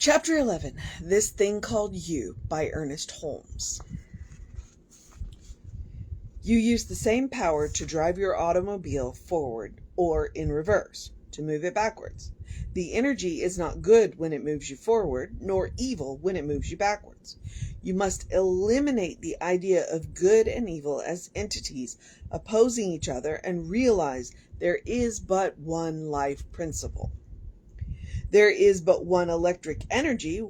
Chapter 11, This Thing Called You by Ernest Holmes. You use the same power to drive your automobile forward or in reverse, to move it backwards. The energy is not good when it moves you forward, nor evil when it moves you backwards. You must eliminate the idea of good and evil as entities opposing each other and realize there is but one life principle. There is but one electric energy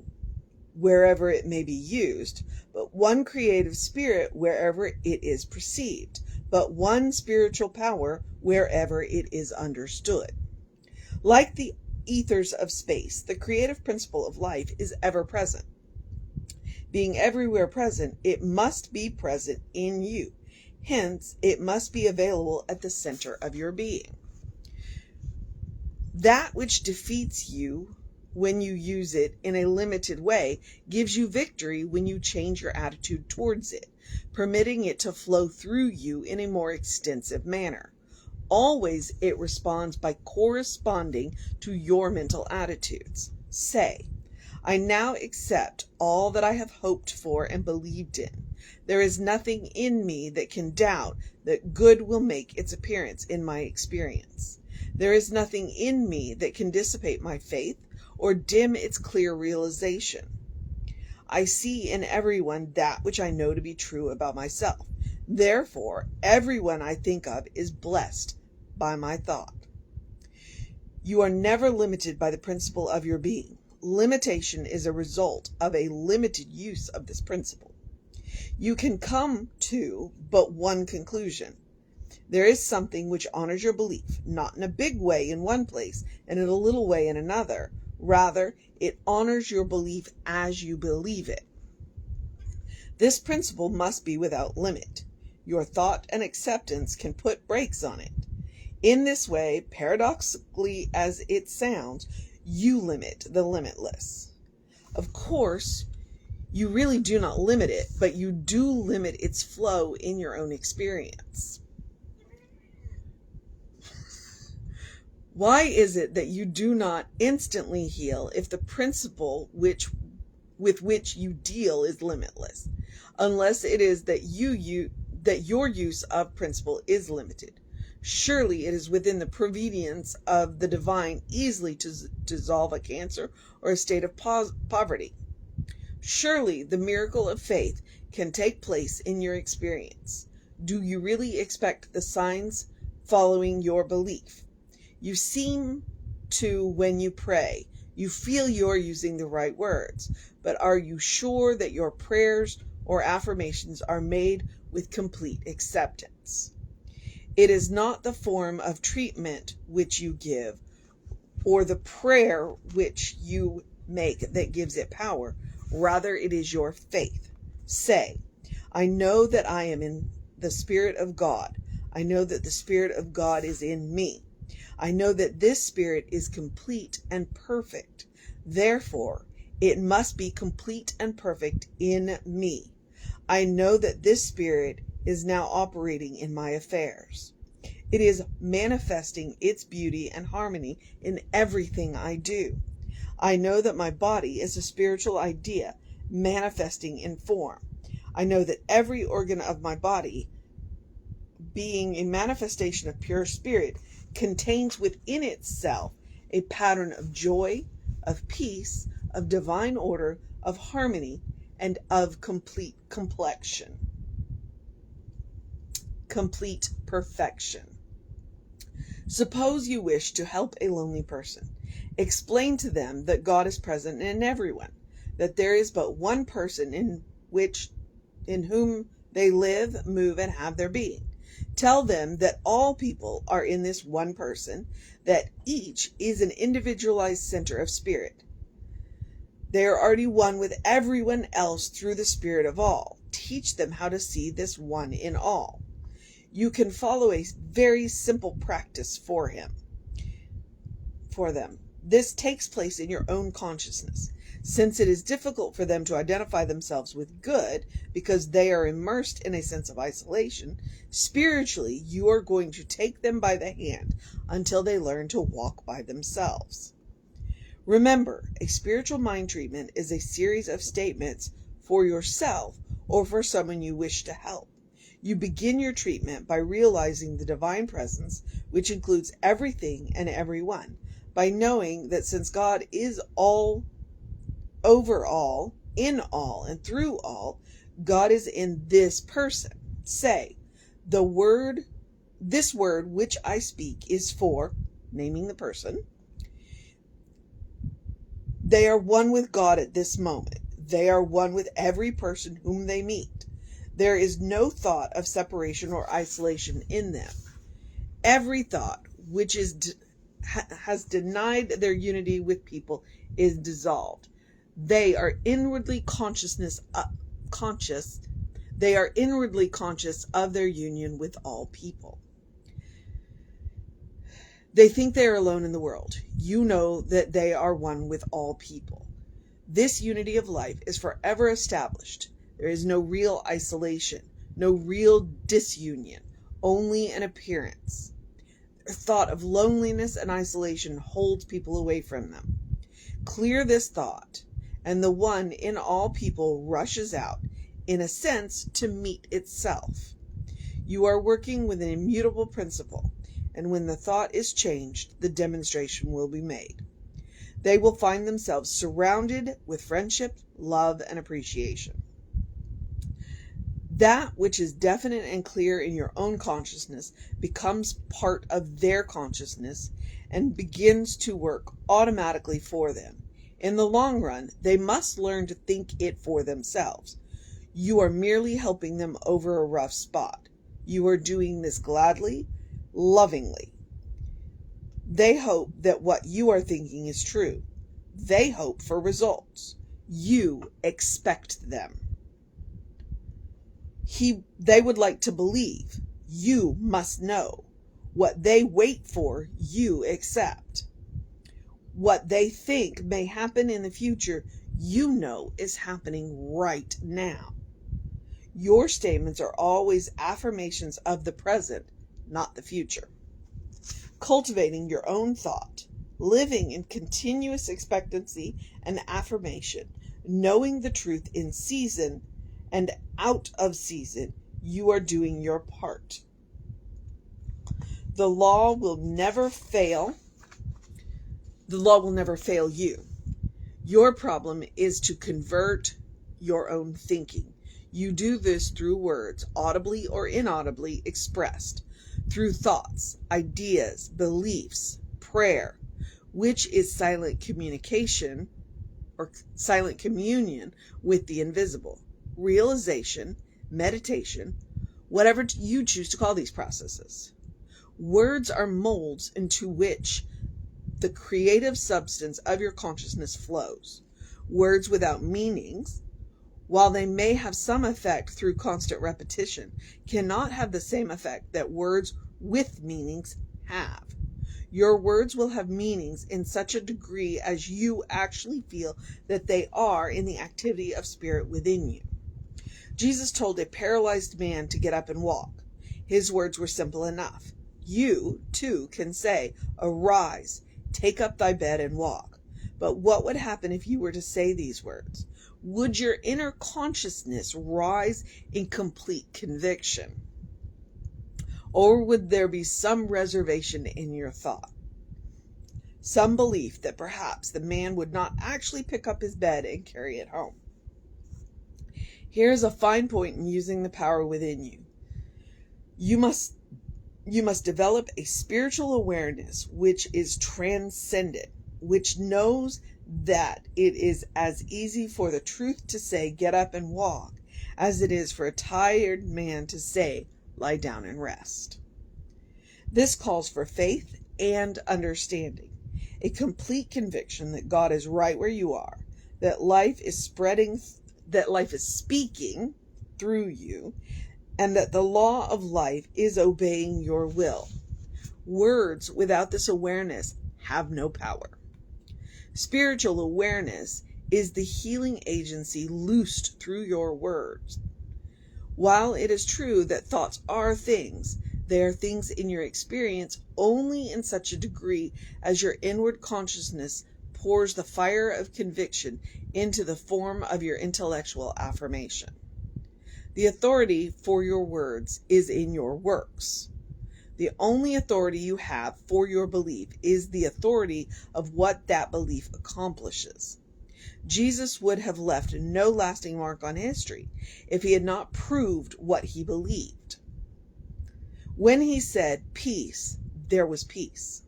wherever it may be used, but one creative spirit wherever it is perceived, but one spiritual power wherever it is understood. Like the ethers of space, the creative principle of life is ever present. Being everywhere present, it must be present in you. Hence, it must be available at the center of your being. That which defeats you when you use it in a limited way gives you victory when you change your attitude towards it, permitting it to flow through you in a more extensive manner. Always it responds by corresponding to your mental attitudes. Say, I now accept all that I have hoped for and believed in. There is nothing in me that can doubt that good will make its appearance in my experience. There is nothing in me that can dissipate my faith or dim its clear realization. I see in everyone that which I know to be true about myself. Therefore, everyone I think of is blessed by my thought. You are never limited by the principle of your being. Limitation is a result of a limited use of this principle. You can come to but one conclusion. There is something which honors your belief, not in a big way in one place and in a little way in another. Rather, it honors your belief as you believe it. This principle must be without limit. Your thought and acceptance can put brakes on it. In this way, paradoxically as it sounds, you limit the limitless. Of course, you really do not limit it, but you do limit its flow in your own experience. Why is it that you do not instantly heal if the principle with which you deal is limitless, unless it is that your use of principle is limited? Surely it is within the providence of the divine easily to dissolve a cancer or a state of poverty. Surely the miracle of faith can take place in your experience. Do you really expect the signs following your belief? You seem to when you pray. You feel you're using the right words, but are you sure that your prayers or affirmations are made with complete acceptance? It is not the form of treatment which you give or the prayer which you make that gives it power. Rather, it is your faith. Say, I know that I am in the Spirit of God. I know that the Spirit of God is in me. I know that this Spirit is complete and perfect. Therefore, it must be complete and perfect in me. I know that this Spirit is now operating in my affairs. It is manifesting its beauty and harmony in everything I do. I know that my body is a spiritual idea manifesting in form. I know that every organ of my body, being a manifestation of pure spirit, contains within itself a pattern of joy, of peace, of divine order, of harmony, and of complete perfection. Suppose you wish to help a lonely person. Explain to them that God is present in everyone, that there is but one person in whom they live, move, and have their being. Tell them that all people are in this one person, that each is an individualized center of spirit. They are already one with everyone else through the spirit of all. Teach them how to see this one in all. You can follow a very simple practice for them. This takes place in your own consciousness. Since it is difficult for them to identify themselves with good because they are immersed in a sense of isolation, spiritually you are going to take them by the hand until they learn to walk by themselves. Remember, a spiritual mind treatment is a series of statements for yourself or for someone you wish to help. You begin your treatment by realizing the divine presence, which includes everything and everyone, by knowing that since God is all, over all, in all, and through all, God is in this person. Say, this word which I speak is for, naming the person. They are one with God at this moment. They are one with every person whom they meet. There is no thought of separation or isolation in them. Every thought which has denied their unity with people is dissolved. They are inwardly conscious. They are inwardly conscious of their union with all people. They think they are alone in the world. You know that they are one with all people. This unity of life is forever established. There is no real isolation, no real disunion, only an appearance. The thought of loneliness and isolation holds people away from them. Clear this thought, and the one in all people rushes out, in a sense, to meet itself. You are working with an immutable principle, and when the thought is changed, the demonstration will be made. They will find themselves surrounded with friendship, love, and appreciation. That which is definite and clear in your own consciousness becomes part of their consciousness and begins to work automatically for them. In the long run, they must learn to think it for themselves. You are merely helping them over a rough spot. You are doing this gladly, lovingly. They hope that what you are thinking is true. They hope for results. You expect them. They would like to believe. You must know. What they wait for, you accept. What they think may happen in the future, you know is happening right now. Your statements are always affirmations of the present, not the future. Cultivating your own thought, living in continuous expectancy and affirmation, knowing the truth in season and out of season, you are doing your part. The law will never fail. The law will never fail you. Your problem is to convert your own thinking. You do this through words, audibly or inaudibly expressed, through thoughts, ideas, beliefs, prayer, which is silent communication or silent communion with the invisible, realization, meditation, whatever you choose to call these processes. Words are molds into which the creative substance of your consciousness flows. Words without meanings, while they may have some effect through constant repetition, cannot have the same effect that words with meanings have. Your words will have meanings in such a degree as you actually feel that they are in the activity of spirit within you. Jesus told a paralyzed man to get up and walk. His words were simple enough. You, too, can say, "Arise, take up thy bed and walk." But what would happen if you were to say these words? Would your inner consciousness rise in complete conviction? Or would there be some reservation in your thought? Some belief that perhaps the man would not actually pick up his bed and carry it home. Here is a fine point in using the power within you. You must develop a spiritual awareness which is transcendent, which knows that it is as easy for the truth to say, "Get up and walk," as it is for a tired man to say, "Lie down and rest." This calls for faith and understanding, a complete conviction that God is right where you are, that life is speaking through you, and that the law of life is obeying your will. Words without this awareness have no power. Spiritual awareness is the healing agency loosed through your words. While it is true that thoughts are things, they are things in your experience only in such a degree as your inward consciousness pours the fire of conviction into the form of your intellectual affirmation. The authority for your words is in your works. The only authority you have for your belief is the authority of what that belief accomplishes. Jesus would have left no lasting mark on history if he had not proved what he believed. When he said peace, there was peace.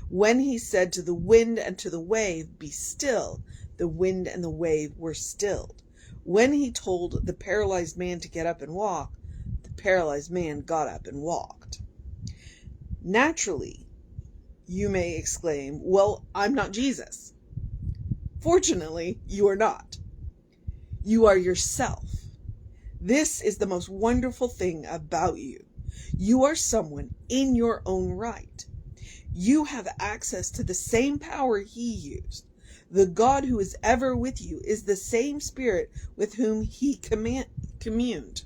When he said to the wind and to the wave, be still, the wind and the wave were stilled. When he told the paralyzed man to get up and walk, the paralyzed man got up and walked. Naturally, you may exclaim, well, I'm not Jesus. Fortunately, you are not. You are yourself. This is the most wonderful thing about you. You are someone in your own right. You have access to the same power he used. The God who is ever with you is the same Spirit with whom he communed.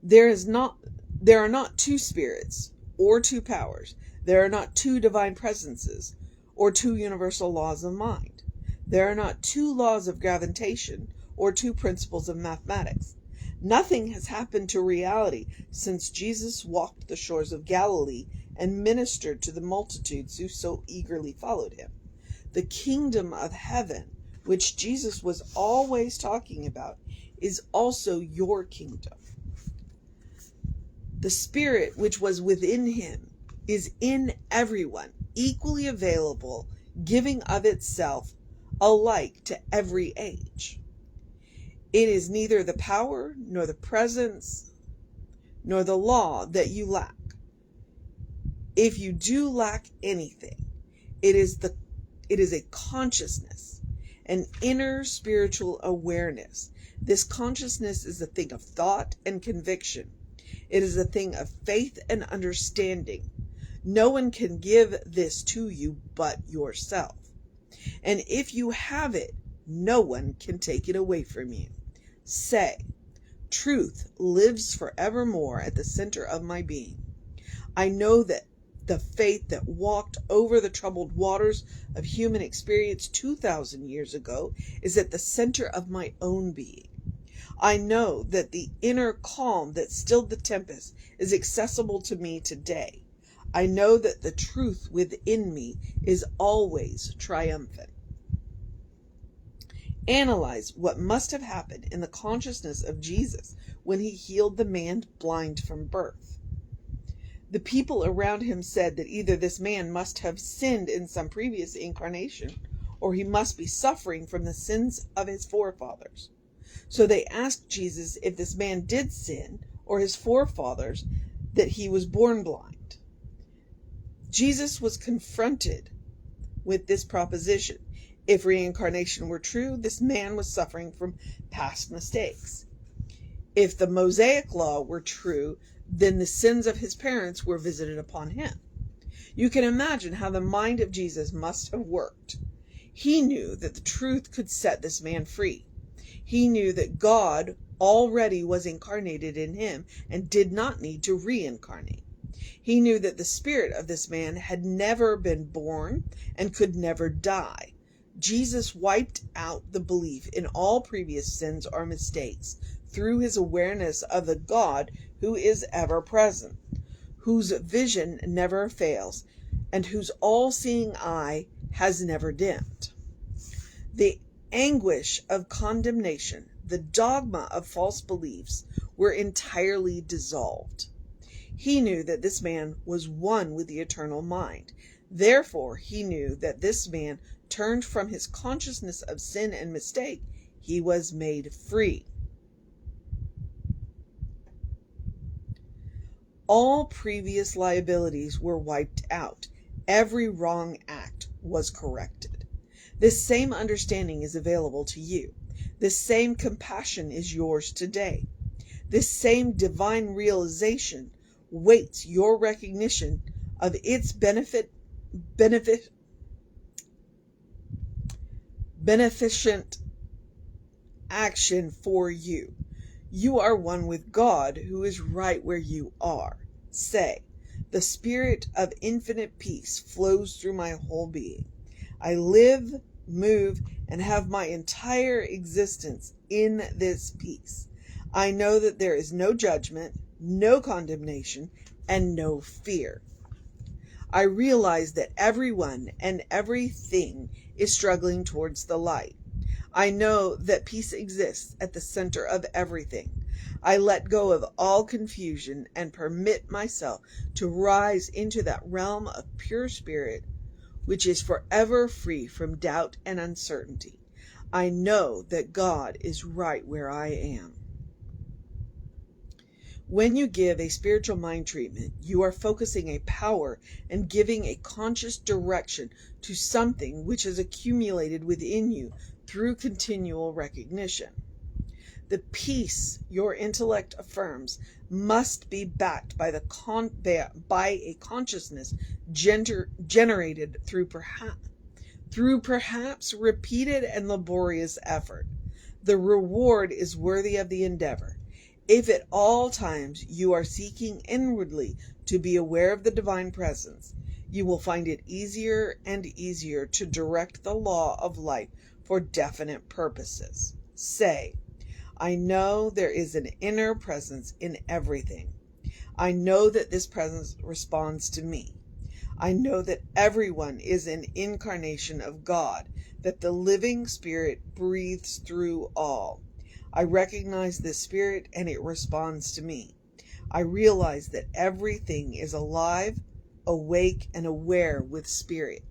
There are not two spirits or two powers. There are not two divine presences or two universal laws of mind. There are not two laws of gravitation or two principles of mathematics. Nothing has happened to reality since Jesus walked the shores of Galilee and ministered to the multitudes who so eagerly followed him. The kingdom of heaven, which Jesus was always talking about, is also your kingdom. The Spirit which was within him is in everyone, equally available, giving of itself alike to every age. It is neither the power, nor the presence, nor the law that you lack. If you do lack anything, it is a consciousness, an inner spiritual awareness. This consciousness is a thing of thought and conviction. It is a thing of faith and understanding. No one can give this to you but yourself. And if you have it, no one can take it away from you. Say, truth lives forevermore at the center of my being. I know that the faith that walked over the troubled waters of human experience 2,000 years ago is at the center of my own being. I know that the inner calm that stilled the tempest is accessible to me today. I know that the truth within me is always triumphant. Analyze what must have happened in the consciousness of Jesus when he healed the man blind from birth. The people around him said that either this man must have sinned in some previous incarnation, or he must be suffering from the sins of his forefathers. So they asked Jesus if this man did sin, or his forefathers, that he was born blind. Jesus was confronted with this proposition. If reincarnation were true, this man was suffering from past mistakes. If the Mosaic law were true, then the sins of his parents were visited upon him. You can imagine how the mind of Jesus must have worked. He knew that the truth could set this man free. He knew that God already was incarnated in him and did not need to reincarnate. He knew that the spirit of this man had never been born and could never die. Jesus wiped out the belief in all previous sins or mistakes through his awareness of the God who is ever present, whose vision never fails, and whose all-seeing eye has never dimmed. The anguish of condemnation, the dogma of false beliefs were entirely dissolved. He knew that this man was one with the eternal mind. Therefore, he knew that this man turned from his consciousness of sin and mistake. He was made free. All previous liabilities were wiped out. Every wrong act was corrected. This same understanding is available to you. This same compassion is yours today. This same divine realization waits your recognition of its beneficent action for you. You are one with God, who is right where you are. Say, The spirit of infinite peace flows through my whole being. I live, move, and have my entire existence in this peace. I know that there is no judgment, no condemnation, and no fear. I realize that everyone and everything is struggling towards the light. I know that peace exists at the center of everything. I let go of all confusion and permit myself to rise into that realm of pure spirit, which is forever free from doubt and uncertainty. I know that God is right where I am. When you give a spiritual mind treatment, you are focusing a power and giving a conscious direction to something which has accumulated within you through continual recognition. The peace your intellect affirms must be backed by a consciousness generated through perhaps repeated and laborious effort. The reward is worthy of the endeavor. If at all times you are seeking inwardly to be aware of the divine presence, you will find it easier and easier to direct the law of life for definite purposes. Say, I know there is an inner presence in everything. I know that this presence responds to me. I know that everyone is an incarnation of God, that the living Spirit breathes through all. I recognize this Spirit and it responds to me. I realize that everything is alive, awake, and aware with Spirit.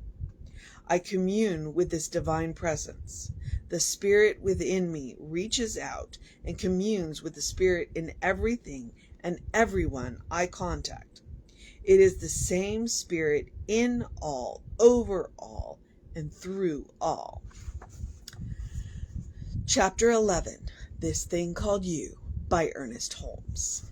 I commune with this divine presence. The Spirit within me reaches out and communes with the Spirit in everything and everyone I contact. It is the same Spirit in all, over all, and through all. Chapter 11, This Thing Called You, by Ernest Holmes.